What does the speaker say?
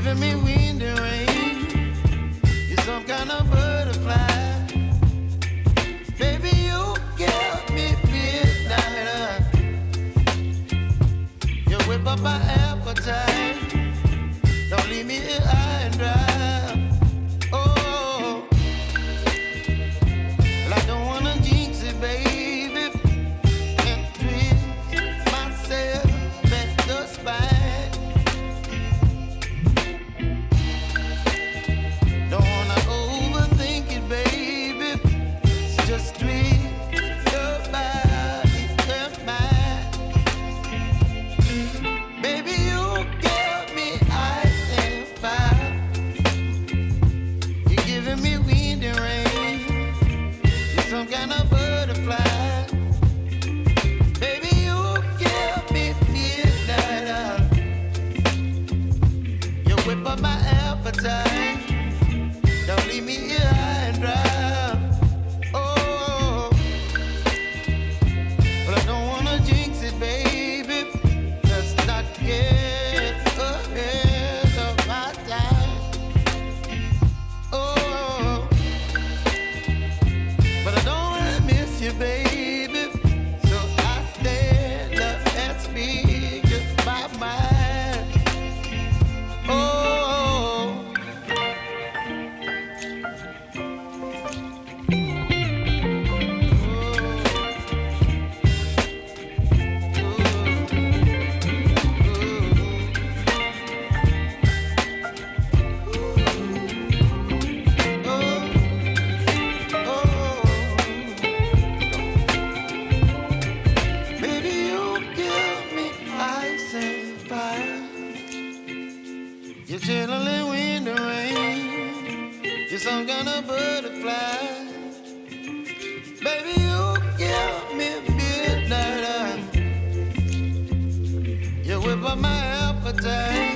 giving me wind and rain. You're some kind of butterfly. Baby, you give me midnight. You whip up my appetite. Don't leave me here high and dry. Oh, well, I don't wanna jinx it, baby, and twist myself at the spine. Don't wanna overthink it, baby. It's just twist your body and mine. Baby, you give me ice and fire. You're giving me wind and rain. You're some kind of butterfly. Baby, you give me midnight. You whip up my appetite. Don't leave me here high and dry. Oh, but I don't wanna jinx it, baby. Let's not get ahead of my time. Oh, but I don't wanna miss you, baby. So I stand up and speak just my mind. Oh. Baby, you give me ice and fire. You're chilling wind and rain. You're some kind of butterfly. Baby, you give me midnight. You whip up my appetite.